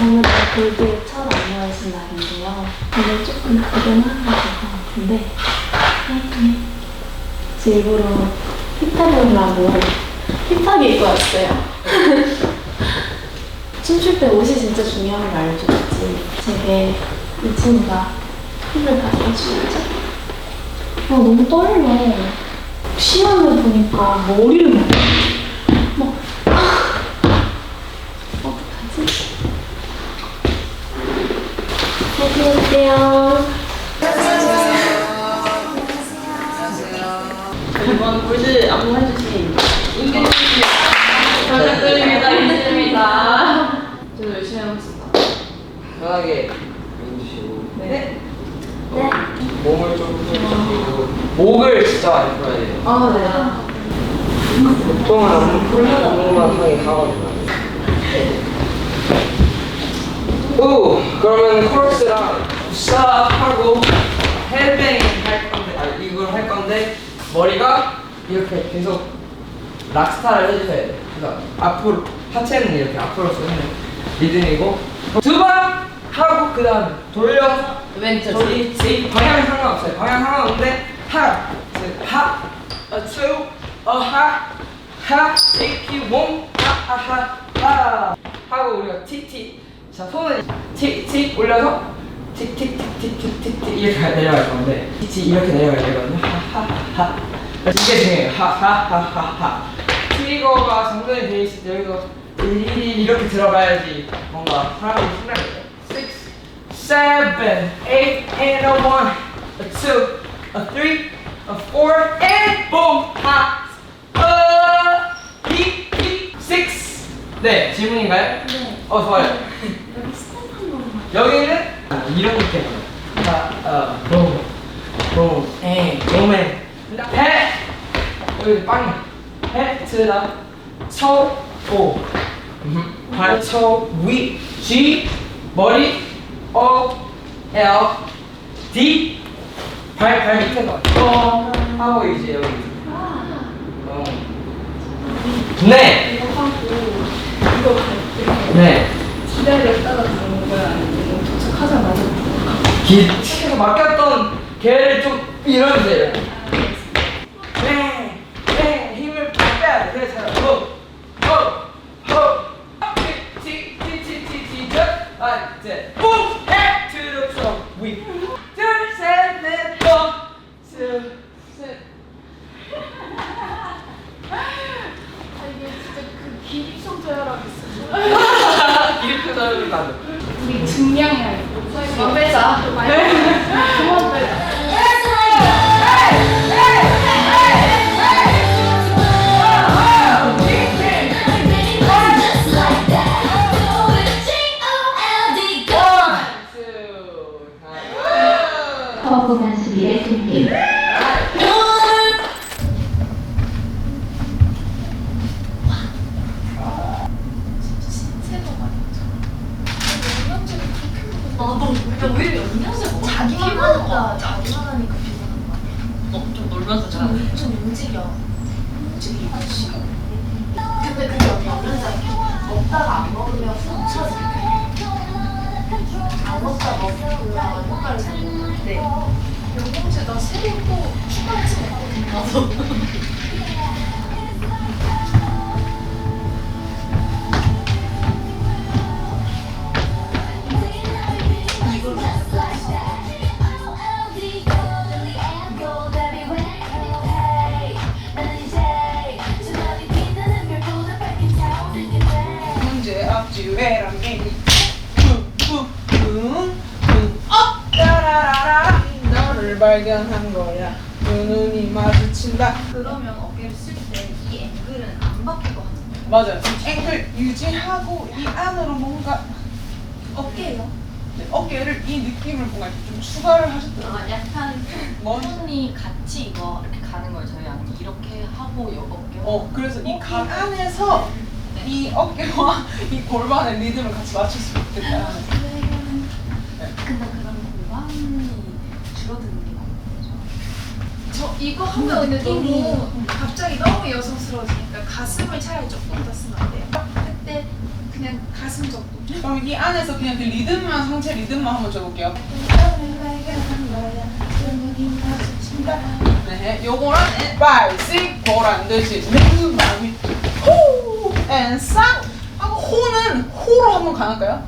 오늘은 골드의 첫 안녕하신 날인데요. 오늘 조금 고전한 것 같은데 하여튼 일부러 힙합을 하고 힙하게 입고 왔어요. 춤출 때 옷이 진짜 중요한 거 알죠? 제게 이 친구가 힘을 가져주죠. 너무 떨려. 시간을 보니까 머리를 막 어떡하지? 안녕하세요. 이번 골드 안무해주신 임근님입니다. 인근입니다. 저도 열심히 해보겠습니다. 편하게 해주시고 네. 네. 몸을 좀 풀어주시고 목을 진짜 많이 풀어야 돼요. 아, 보통은 안 풀면 몸만 하게 하거든요. 오! 그러면 코러스랑 싹 하고 헤드뱅 할 건데 이걸 할 건데 머리가 이렇게 계속 락스타를 해주셔야 돼요. 그래서 앞으로 하체는 이렇게 앞으로 쓰는 리듬이고 두 번 하고 그 다음에 돌려서 왼쪽. 저기 방향 상관없어요. 방향 상관없는데 하, 투, 하, take 몸, 하 하고 우리가 틱틱. 자 손을 틱틱 올려서 틱틱틱틱틱틱 이렇게 내려갈 건데 틱틱 이렇게 내려가야 되거든요. 하하하. 이게 중요해요. 하하하하하. 트리거가 정돈이 돼 있을 때 여기서 이렇게 들어가야지 뭔가 사람이 신나게 돼요. 6, 7, 8, and a 1, a 2, a 3, a 4, and boom! 하, 히, 6. 네, 질문인가요? 네. 좋아요. 여기 스텝 한 번만. 여기는 이런 느낌이에요. 자, 봄, 봄에 해, 여기 빵이 해, 트다, 초, 오, 발, 초, 위, G, 머리, O, L, D, 발 밑에 거, 하고 이제 여기. 네. 이거 하고 이거 갈 때 네. 기다렸다가 가는 거야? 아니면 도착하자마자 계속 맡겼던 걔를 좀 밀어주세요. 네, 힘을 빼야 돼. 그래서 셋, 뿜, 해, to 위, 둘, 셋, 넷, 둘, 셋. 이게 진짜 그 기립성 저혈압 있어. 이렇게 자르면 안 돼. 우리 증량해야 돼. 이거 빼자. 그만 빼자. 허공한 수비의 팀 나도 왜 영양제 먹어? 자기만 하니까 자기만 하니까 비슷한 거 아니야? 좀 놀면서 자. 좀 움직여. 근데 그게 영양제 먹다가 안 먹으면 훅 처져. 안 먹다 먹으면 효과를 잘 먹는데 영양제 나 새로 또 추가해서 먹거든. 나도. 문제 없지 왜랑 게임이 따라라라 너를 발견한 거야 두 눈이 마주친다. 그러면 어깨를 쓸 때 이 앵글은 안 바뀔 것 같은데. 맞아요. 앵글 유지하고 이 안으로 뭔가 어깨요? 어깨를 이 느낌을 뭔가 좀 추가를 하셨더라고요. 약간 뭐? 손이 같이 이거 이렇게 가는 걸 저희 아니면 이렇게 하고 어깨 그래서 이 각 안에서 이 어깨와 이 골반의 리듬을 같이 맞출 수 있겠다. 근데 그럼 골반이 줄어드는 게 맞는 거죠? 저 이거 하면 근데 너무 갑자기 너무 여성스러워지니까 가슴을 차라리 조금 더 쓰면 안 돼요? 그때 그냥 가슴 정도. 그럼 이 안에서 그냥 그 리듬만 상체 리듬만 한번 줘볼게요. 네, 요거랑 5, 6, 보란 듯이 내 마음이 호, and 싹 하고 호는 호로 한번 가볼까요?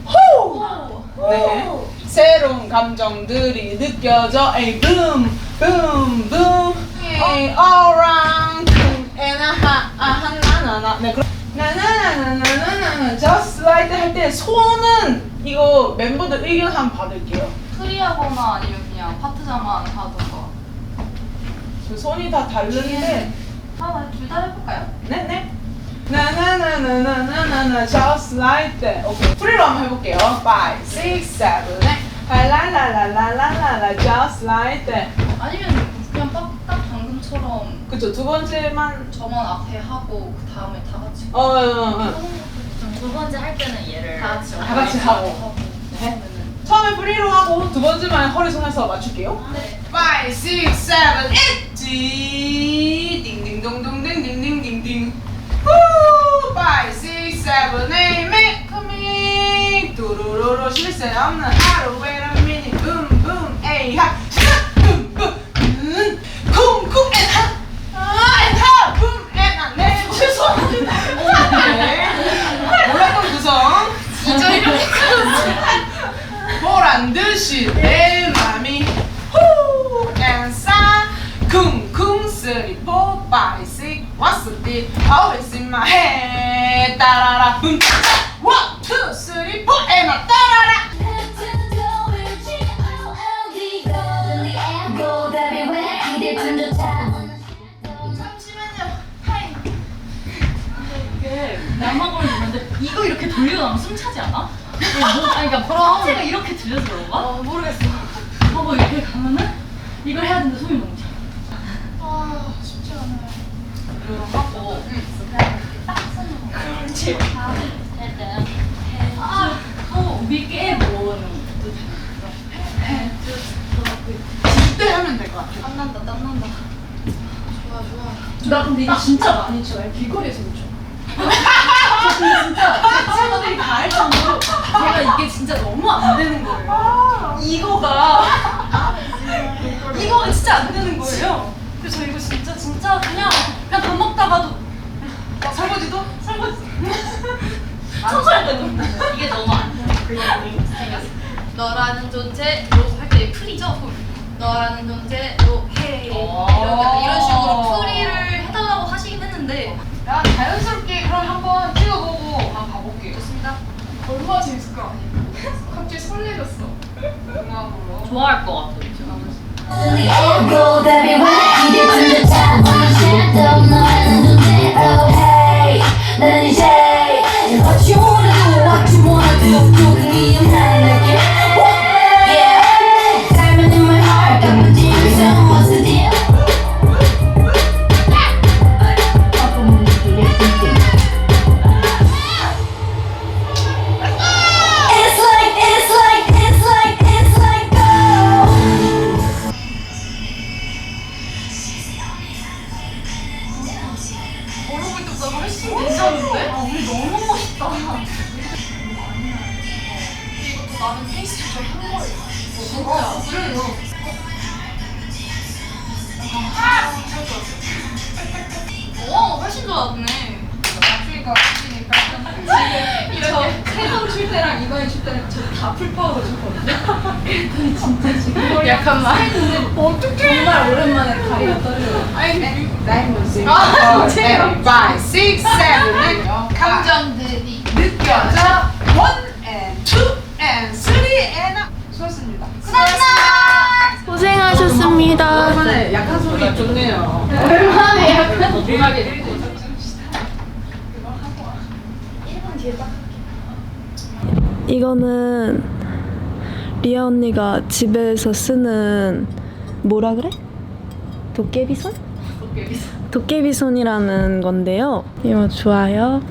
호. 네. 새로운 감정들이 느껴져. 에이 boom, boom, boom. 에이 all around. 나나나나. 네, 그럼 나나나나나나나 just like that 할 때 손은 이거 멤버들 의견 한번 받을게요. 프리하거나 아니면 그냥 파트자만 하던가. 그 손이 다 다른데. 둘 다 해볼까요? 네네. 나나나나나나나 just like that. 오케이. 프리로 한번 해볼게요. 5, 6, 7, 8. 라라라라라라라 just like that. 아니면 그냥 딱 방금처럼 그쵸. 두 번째만. 저만 앞에 하고 그 다음에 다 같이. 두 번째 할 때는 얘를 다 같이 다 같이 하고. 네. 처음에 프리로 하고 두 번째만 허리손에서 맞출게요. 네. 5, 6, 7, 8. 딩딩동동딩딩딩딩딩. 5, 6, 7, 8. Make me. 두루루루 쉴 새 없는 하루. Wait a minute. Boom, boom. 에이 하. boom, boom. 쿵쿵 and 하. and 하. boom and 하. 네, 죄송합니다. 네. 몰랐던 구성. 진짜 이렇게 보란 듯이 내 맘이 후 and 싸 쿵쿵 3, 4, 5, 6 What's the deal? Always in my head 따라라 붐 1, 2, 3, 4 and 나 따라라 이게 야망을 보는데 이거 이렇게 돌려나면 숨 차지 않아? 아니 그러니까 상체가 이렇게 들려서 그런가? 모르겠어. 하고 이렇게 가면은 이걸 해야 되는데 숨이 너무 차. 아 쉽지 않아요. 하고 하고 위에 모으는 이때 하면 될 것 같아. 땀난다. 나 근데 이게 진짜 많이 쳐. 길거리에서 못 쳐. 근데 진짜 제 친구들이 다 알 정도로 제가 이게 진짜 너무 안 되는 거예요. 이거가 진짜 안 되는 거예요. 그래서 저 이거 진짜 그냥 밥 먹다가도 설거지도? 설거지 청소할 때도 이게 너무 안 돼. 너라는 존재로 할 때 풀이죠. 너라는 존재로 해. 이런 식으로 풀이를 해달라고 하시긴 했는데. 야 자연스럽게 그럼 한번 찍어보고 한번 가볼게요. 좋습니다. 얼마나 재밌을까? 갑자기 설레졌어. 음악으로. 좋아할 것 같아. 모르고 있던 거 훨씬 괜찮은데? 우리 너무 멋있다. 이것도 나름 페이스 조절한 거예요. 진짜. 그래요. 훨씬 좋았네. 맞추니까 맞추니까. 이렇게 세번 출 때랑 이번에 출 때랑 저다 풀파워로 쳤거든요. 그랬더니 진짜 지금 약간만. 어떡해. 정말 오랜만에 다리가 떨려요. 아, 5, 6, 7, 8 감정들이 느껴져 1 and 2 and 3 and 수고하셨습니다. 고생하셨습니다. 오랜만에 약한 소리 좋네요. 오랜만에 약간 음악에 이거는 리아 언니가 집에서 쓰는 뭐라 그래? 도깨비손? 도깨비손이라는 건데요. 이거 좋아요.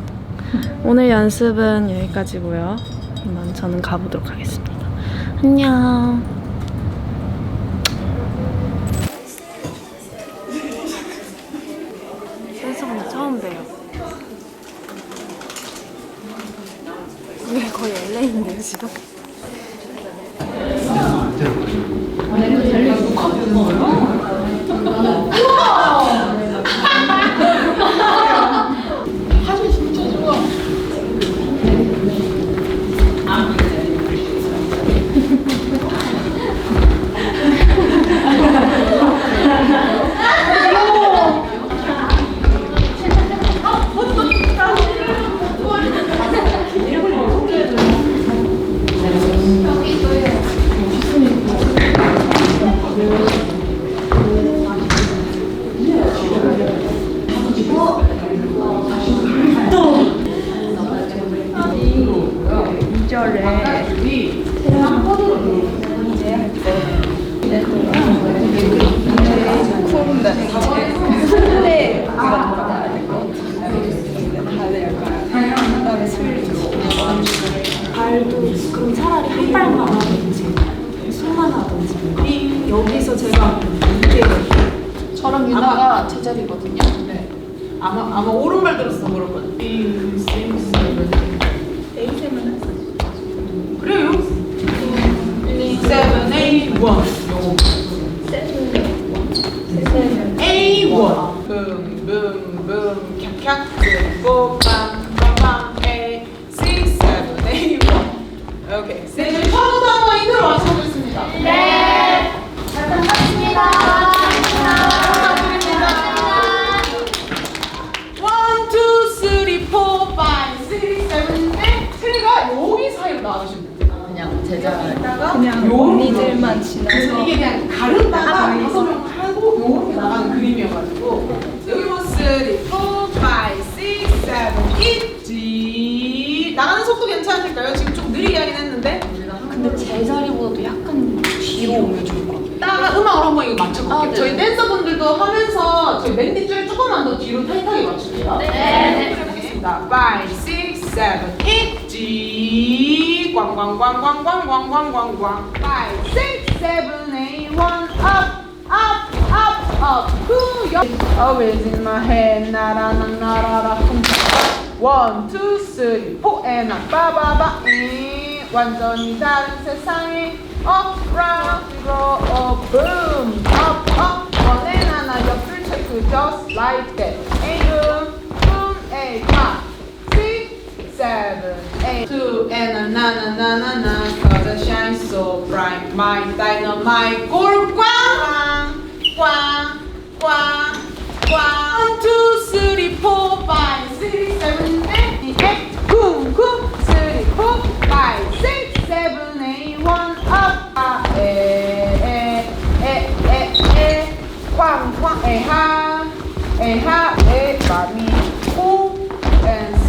오늘 연습은 여기까지고요. 이만 저는 가보도록 하겠습니다. 안녕. 센스분들 처음 봬요. 왜 거의 LA인데요 지금. 그럼 차라리 한 발만 하든지 손만 하든지 여기서 제가 이게 저랑 유나가 제자리거든요. 네. 아마 오른발 들었어 그럴 거야. 그래요? 7, 8, 1 A1 붐붐붐 캬캬 그리고 빰빰빰 A 6, 7, 8 1 오케이 네, 처음부터 한번 인트로 맞춰보겠습니다. 네. 잘 부탁드립니다. 부탁드립니다. 1, 2, 3, 4, 5, 6, 7, 8 트리가 여기 사이로 나와주시면 돼요. 그냥 제자 그냥 언니들만 지나서 이게 그냥 가른다가 5명 하고 요렇게 나가는 그림이어가지고 여기 뭐 3, 4, 5, 6, 7, 8 G 나가는 속도 괜찮으실까요? 지금 좀 느리게 하긴 했는데 근데 제자리보다도 약간 뒤로 오면 좋을 것 같아요. 따라 음악으로 한번 이거 맞춰볼게요. 아, 네. 저희 댄서분들도 하면서 저희 맨 뒷줄 조금만 더 뒤로 타이트하게 맞출게요. 네. 해보겠습니다. 5, 6, 7, 8 G 꽝꽝꽝꽝꽝꽝꽝꽝꽝 5, 6, 7, 8 1 up Always in my head 나라나라라 1, 2, 3, 4 and up 빠바바 완전히 다른 세상에 up round go up boom up up 원앤 하나 옆줄 체크 just like that A boom A pop 6, 7, 8 2 and a na na na na na cause it shines so bright my dynamite 골 꽝 꽝 꽝 1, 2, 3, 4, 5, 6, 7, 8 쿵 쿵 3, 4, 5, 6, 7, 8 1 up 에에에에 꽝꽝 에하 에하 에바미 쿵 댄스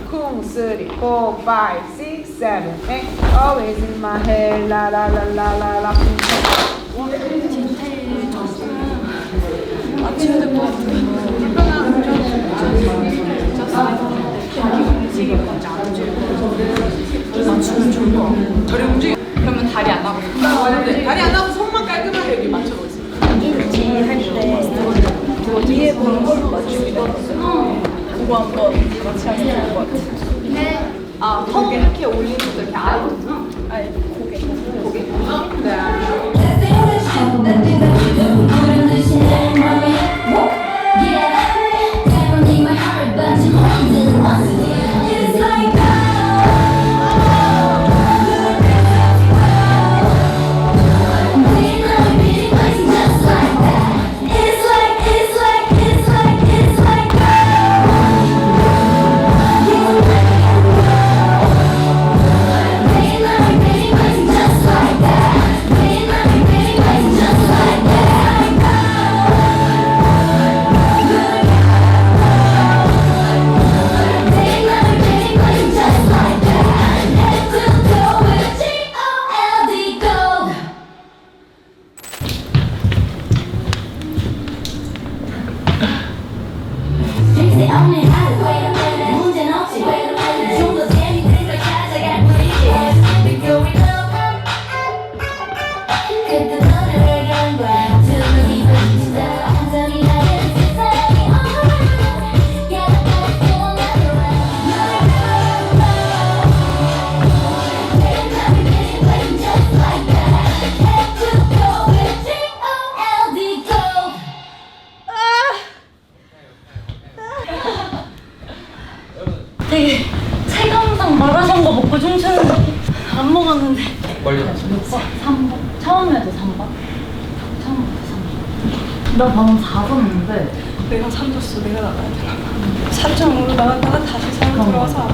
쿵쿵 3, 4, 5, 6, 7, 8 always in my head 라라라라라라 다리 움직여. 그러면 다리 안 나고 네, 다리 안 나고 손만 깔끔하게 여기 맞춰보겠습니다. 뒤에 보는 걸로 맞추기도 그거 한번 같이 하면 좋을 것 같아요. 아, 턱 이렇게 올리는 거 이렇게 아예 아니 고개 되게 체감상 마라샹궈 먹고 춤추는 느낌. 안 먹었는데. 멀리 몇 번? 3번. 처음에도 3번? 처음부터 3번. 나 방금 4번인데. 내가 3줬어. 내가 나가야 되나? 3점으로 나갔다가 다시 3으로 들어와서.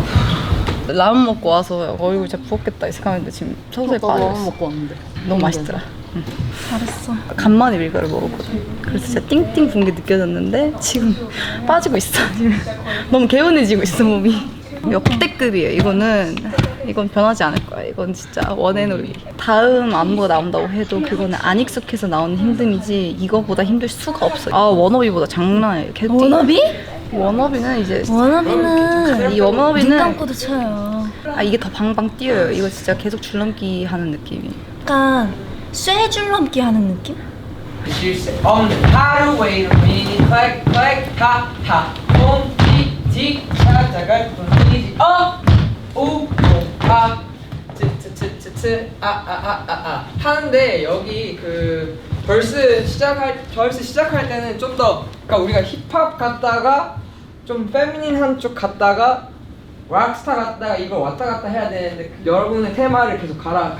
라면 먹고 와서 얼굴 진짜 부었겠다 이 생각했는데 지금 서서히 빠지고 라면 있어. 먹고 왔는데. 너무 맛있더라. 잘했어. 간만에 밀가루 먹었거든. 그래서 진짜 띵띵 분 게 느껴졌는데 지금 빠지고 있어. 지금 너무 개운해지고 있어 몸이. 역대급이에요. 이건 변하지 않을 거야. 이건 진짜 원앤올리. 다음 안무가 나온다고 해도 그거는 안 익숙해서 나오는 힘듦이지 이거보다 힘들 수가 없어. 아 워너비보다 장난 아니에요. 계속 워너비? 워너비는 이제 워너비는 이 워너비는 눈 감고도 춰요. 아 이게 더 방방 뛰어요. 이거 진짜 계속 줄넘기 하는 느낌이. 약간 쇠줄넘기 하는 느낌? 쉴 새 없는 하루 wait a minute click click 하하 홈티티 찾아갈 뿐이지 오오아 츠츠츠츠츠 아아아아아 하는데 여기 그 벌스 시작할 때는 좀 더 그러니까 우리가 힙합 갔다가 좀 페미닌한 쪽 갔다가 락스타 갔다가 이걸 왔다 갔다 해야 되는데 여러분의 테마를 계속 갈아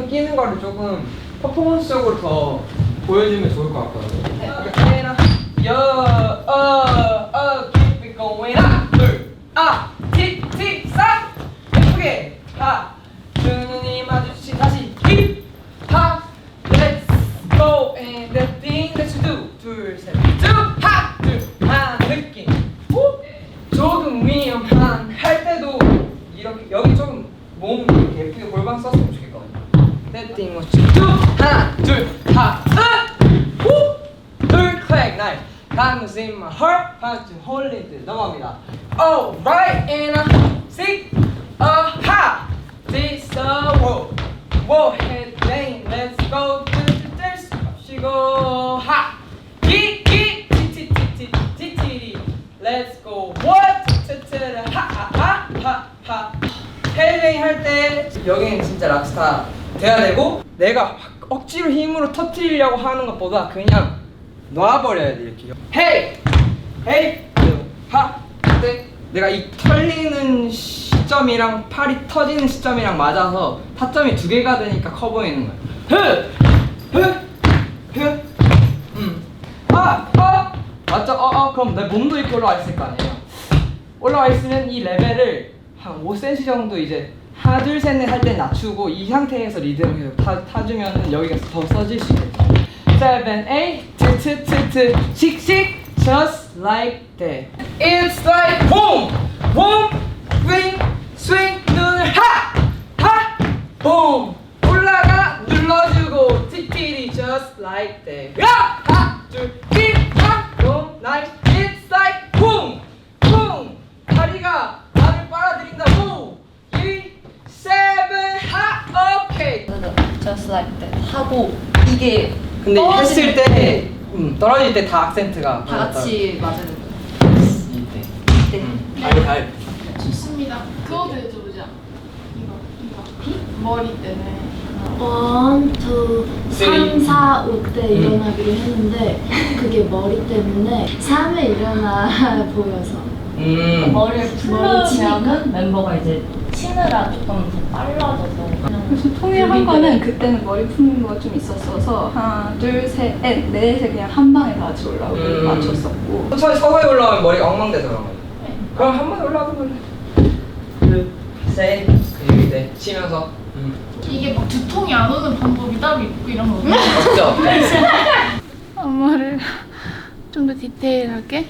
끼는 거를 조금 퍼포먼스적으로 더 보여주면 좋을 것 같거든요. 그러니까 keep it going 틱틱 싹 예쁘게 두 눈이 마주치 다시 힙합 let's go and the thing that you do 둘셋 하나 느낌 조금 위험한 할 때도 이렇게 여기 조금 몸 이렇게 예쁘게 골반 썼으면 좋겠거든요. That thing what you do 하나 둘 클릭 나이 Comes in my heart how to hold it 넘어갑니다. Alright and sing this whoa head bang let's go to the dance she go ha 티티티티티티티 let's go what 하하하하 헤드뱅 할 때 여기는 진짜 락스타 돼야 되고 내가 억지로 힘으로 터뜨리려고 하는 것보다 그냥 놔버려야 돼 이렇게 헤이 하 네. 내가 이 털리는 시점이랑 팔이 터지는 시점이랑 맞아서 타점이 두 개가 되니까 커 보이는 거야. 맞죠? 그럼 내 몸도 이렇게 올라와 있을 거 아니에요. 올라와 있으면 이 레벨을 한 5cm 정도 이제 하나 둘 셋 넷 할 때 낮추고 이 상태에서 리듬을 계속 타주면은 여기가 더 써질 수 있겠죠. 7, 8, 칙칙 just like that. It's like boom, boom, swing, 눈을 하, boom. 올라가 눌러주고 틱틱이 just like that. 하나, 둘, boom, nice. It's like boom, boom. 다리가 나를 빨아들인다. 5, 6, 7, 오케이. Just like that 하고 이게 근데 했을 때 떨어질 때 다 악센트가 다 같이 맞아야 돼. 이때 달 좋습니다. 그거도 여쭤보자. 이거 머리 때문에 1, 2, 3, 4, 5 때 일어나기로 했는데 그게 머리 때문에 3에 일어나 보여서 머리를 풀려면 멤버가 이제 치느라 조금 더 빨라져서 그래서 통일한 거는 그때는 머리 푸는 거 좀 있었어서 하나, 둘, 셋, 넷에 그냥 한 방에 다 같이 올라오고 맞췄었고 천천히 서서히 올라오면 머리가 엉망돼서 그런 거예요. 그럼 한 번에 올라가 볼래? 둘, 셋, 그리고 이제 치면서 이게 막 두통이 안 오는 방법이 따로 있고 이런 거구나. 없죠? 안무를 좀 더 디테일하게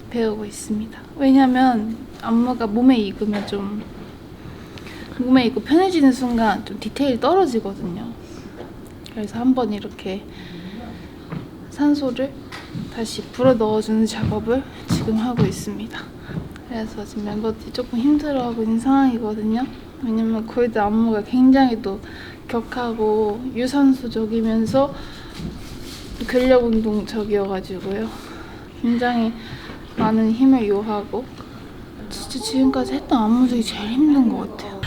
배우고 있습니다. 왜냐면 안무가 몸에 익으면 좀 몸에 익고 편해지는 순간 좀 디테일이 떨어지거든요. 그래서 한번 이렇게 산소를 다시 불어 넣어주는 작업을 지금 하고 있습니다. 그래서 지금 멤버들이 조금 힘들어하고 있는 상황이거든요. 왜냐면 골드 안무가 굉장히 또 격하고 유산소적이면서 근력 운동적이어가지고요. 굉장히 많은 힘을 요하고 진짜 지금까지 했던 안무 중에 제일 힘든 것 같아요.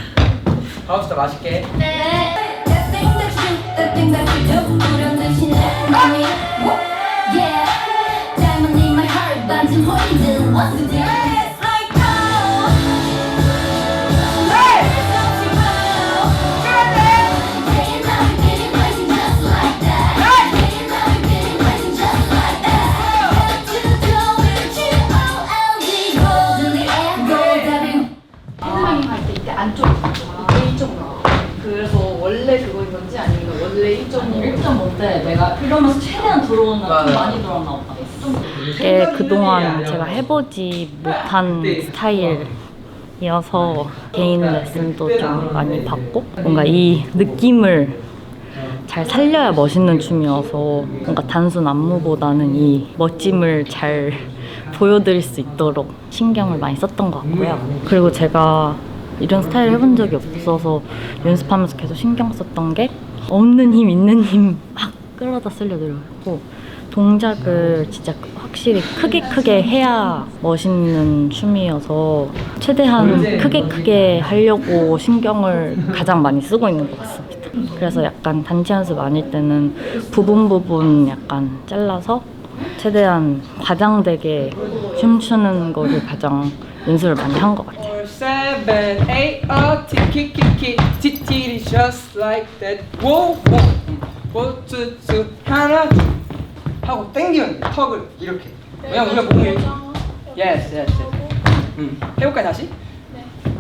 다음부터 맛있게. 1.5대 내가 이러면서 최대한 들어오나 좀 많이 들어왔나 보다. 이게 그동안 제가 해보지 못한 스타일이어서 개인 레슨도 좀 많이 받고 뭔가 이 느낌을 잘 살려야 멋있는 춤이어서 뭔가 단순 안무보다는 이 멋짐을 잘 보여드릴 수 있도록 신경을 많이 썼던 것 같고요. 그리고 제가 이런 스타일 해본 적이 없어서 연습하면서 계속 신경 썼던 게 없는 힘, 있는 힘 막 끌어다 쓸려들고 동작을 진짜 확실히 크게 해야 멋있는 춤이어서 최대한 크게 하려고 신경을 가장 많이 쓰고 있는 것 같습니다. 그래서 약간 단체 연습 아닐 때는 부분 약간 잘라서 최대한 과장되게 춤추는 거를 가장 연습을 많이 한 것 같아요. 7, 8, 티키키키 티티리 just like that. 워, 워, 투, 하나 하고 당기면 턱을 이렇게. 왜냐면 우리가 몸이 yes. 해볼까요 다시?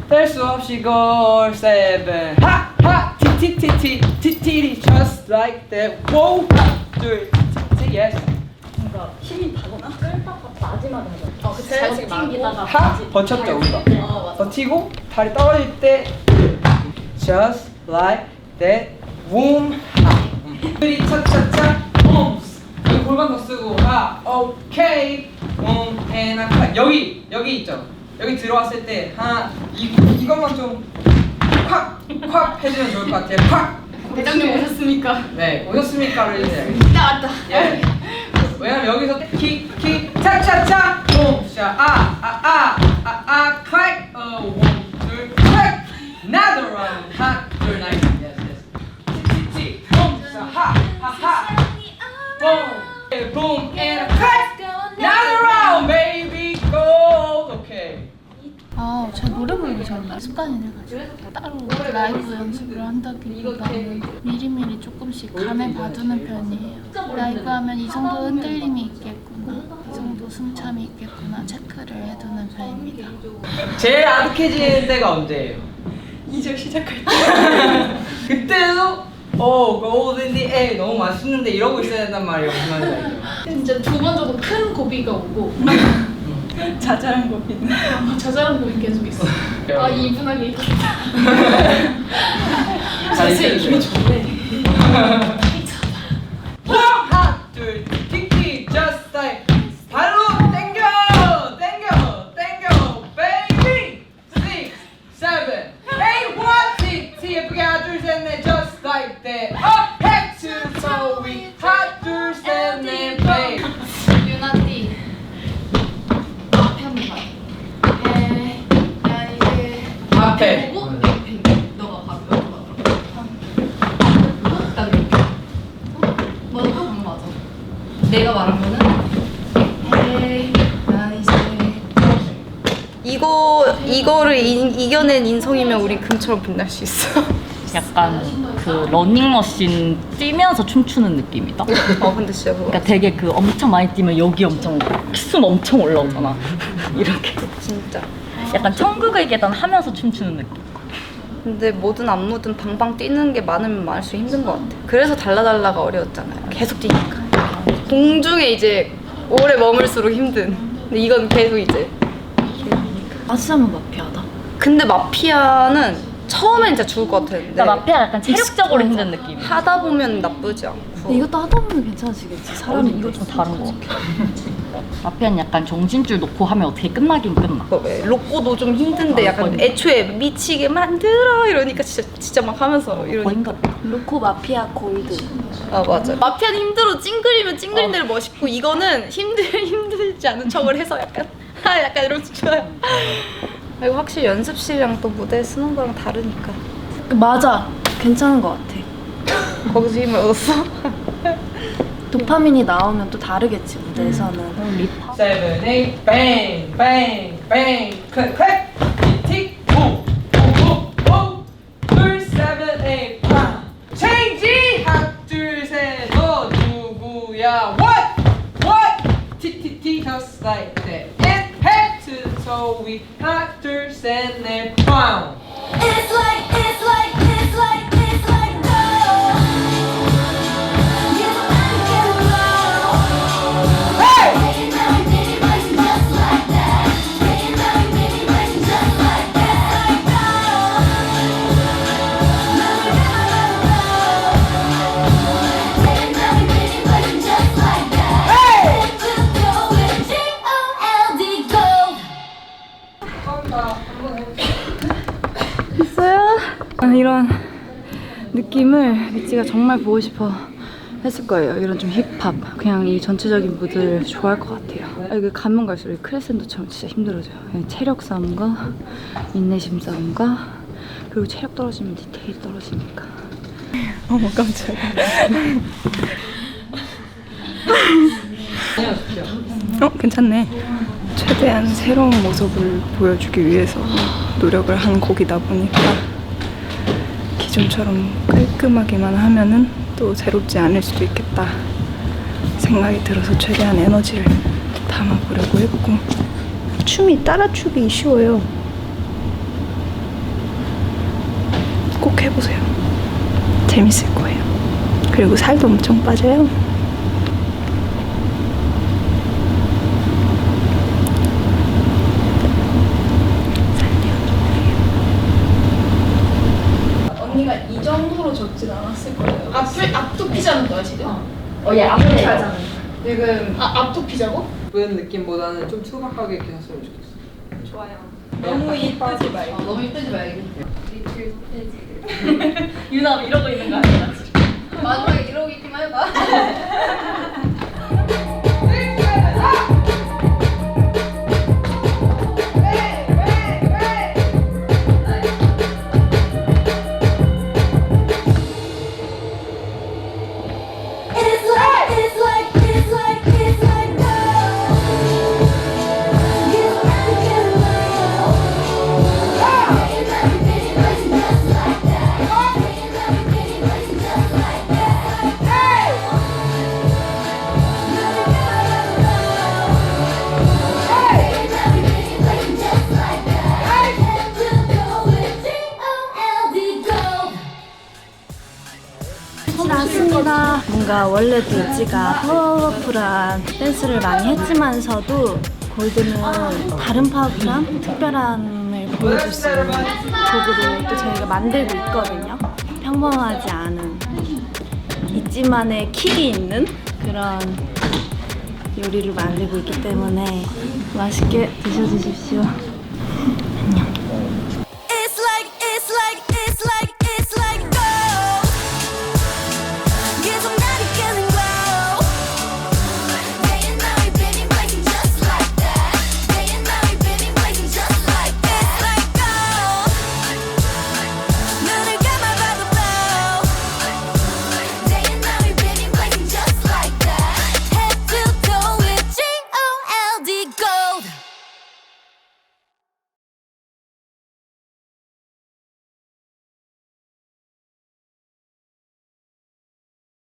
뗄 수 없이 골 7 하 티티리 just like that. 워, 둘, 티티 yes. 그러니까 힘이 다거나 끌다가 마지막에 하죠. 그치. 잘 튕기다가 하 버텼죠 우리가. 버티고 다리 떨어질 때 just like that. 붐 하. 우리 차차차 붐. 여기 골반 더 쓰고 하. 오케이. 붐 and a 여기 있죠. 여기 들어왔을 때 하나 이것만 좀 콱 해주면 좋을 것 같아요. 콱. 대장님 오셨습니까? 네 오셨습니까를 이제. 왔다. 예. 왜냐면 여기서 킥 차차차 봄샤 클릭 원둘 클릭 another round 하나 둘 나이스 티티티 봄샤 하하하 봄 and click another round baby go 오케이. 제 노래 부르기 저는 습관이 돼가지고 따로 라이브 연습을 한다기보다는 미리미리 조금씩 간을 봐두는 편이에요. 라이브 하면 이 정도 흔들림이 있겠구나, 이 정도 숨참이 있겠구나 체크를 해두는 편입니다. 제일 아득해지는 때가 언제예요? 2절 시작할 때. 그때도 gold in the air 너무 맛있는데 이러고 있어야 된단 말이에요. 무슨 말인지 알죠? 진짜 두 번 정도 큰 고비가 오고 자잘한 고비는 자잘한 고비 계속 있어. 이분하게 있겠다. 자세히 기분이 좋네. 하나 둘 킥킥 just like 발로 당겨 baby 6, 7, 8 1 T 예쁘게 하나 둘 셋 넷 just like that up head to toe we 하나 둘 셋 넷 baby 유나띠 앞에 한번 봐. 앞에 보고 옆에 너가 봐. 그다음에 너가 하는 거 맞아. 내가 말한 거는 난 이제 이거를 이겨낸 인성이면 우리 금처럼 빛날 수 있어. 약간 그 러닝머신 뛰면서 춤추는 느낌이다. 근데 진짜 그러니까 되게 그 엄청 많이 뛰면 여기 엄청 숨 엄청 올라오잖아. 이렇게 진짜 약간 천국의 계단 하면서 춤추는 느낌. 근데 뭐든 안무든 방방 뛰는 게 많으면 많을수록 힘든 것 같아. 그래서 달라달라가 어려웠잖아요. 계속 뛰니까. 공중에 이제 오래 머물수록 힘든. 근데 이건 계속 이제 맞으면 마피아다. 근데 마피아는 처음엔 진짜 죽을 것 같았는데 그러니까 마피아 약간 체력적으로 힘든 느낌. 하다 보면 나쁘지 않고. 근데 이것도 하다 보면 괜찮아지겠지. 사람이 이거 좀 다른 거 같아. 마피아는 약간 정신줄 놓고 하면 어떻게 끝나긴 끝나. 왜 로꼬도 좀 힘든데 약간 애초에 미치게 만들어 이러니까 진짜 막 하면서 이러니까. 로코 마피아 골드. 맞아. 마피아는 힘들어 찡그리면 찡그린 대로 멋있고 이거는 힘들지 않은 척을 해서 약간 이러면서 좋아요. 이거 확실히 연습실이랑 또 무대에 쓰는 거랑 다르니까. 맞아. 괜찮은 것 같아. 거기서 힘을 얻었어? 도파민이 나오면 또 다르겠지 무대에서는. 7, 8 bang bang bang 클릭 클릭 틱 오. 둘 7, 8 팡 체인지 하나 둘 셋 너 누구야 what 티티티 just like that and head to toe we 하나 둘 셋 넷 팡 It's like no. 있어요? 이런 느낌을 미찌가 정말 보고 싶어 했을 거예요. 이런 좀 힙합. 그냥 이 전체적인 무드를 좋아할 것 같아요. 이게 가면 갈수록 크레센도처럼 진짜 힘들어져요. 체력 싸움과 인내심 싸움과 그리고 체력 떨어지면 디테일이 떨어지니까. 어머 깜짝이야. 괜찮네. 최대한 새로운 모습을 보여주기 위해서 노력을 한 곡이다 보니까 기존처럼 깔끔하게만 하면은 또 새롭지 않을 수도 있겠다 생각이 들어서 최대한 에너지를 담아보려고 했고, 춤이 따라추기 쉬워요. 꼭 해보세요. 재밌을 거예요. 그리고 살도 엄청 빠져요. 언니가 이 정도로 적진 않았을 거예요. 앞도 피자는 거야 지금? 얘 앞에 피자잖아. 지금 앞도 피자고? 그런 느낌보다는 좀 투박하게 이렇게 했으면 좋겠어. 좋아요. 너무 이쁘지 말고. 너무 이쁘지 말고. 유나 이러고 있는 거 아니야 지금? 마지막에 이러고 있기만 해봐. 나왔습니다. 뭔가 원래도 있지가 파워풀한 댄스를 많이 했지만서도 골드는 다른 파워풀함, 특별함을 보여줄 수 있는 곡으로 또 저희가 만들고 있거든요. 평범하지 않은 있지만의 킥이 있는 그런 요리를 만들고 있기 때문에 맛있게 드셔주십시오.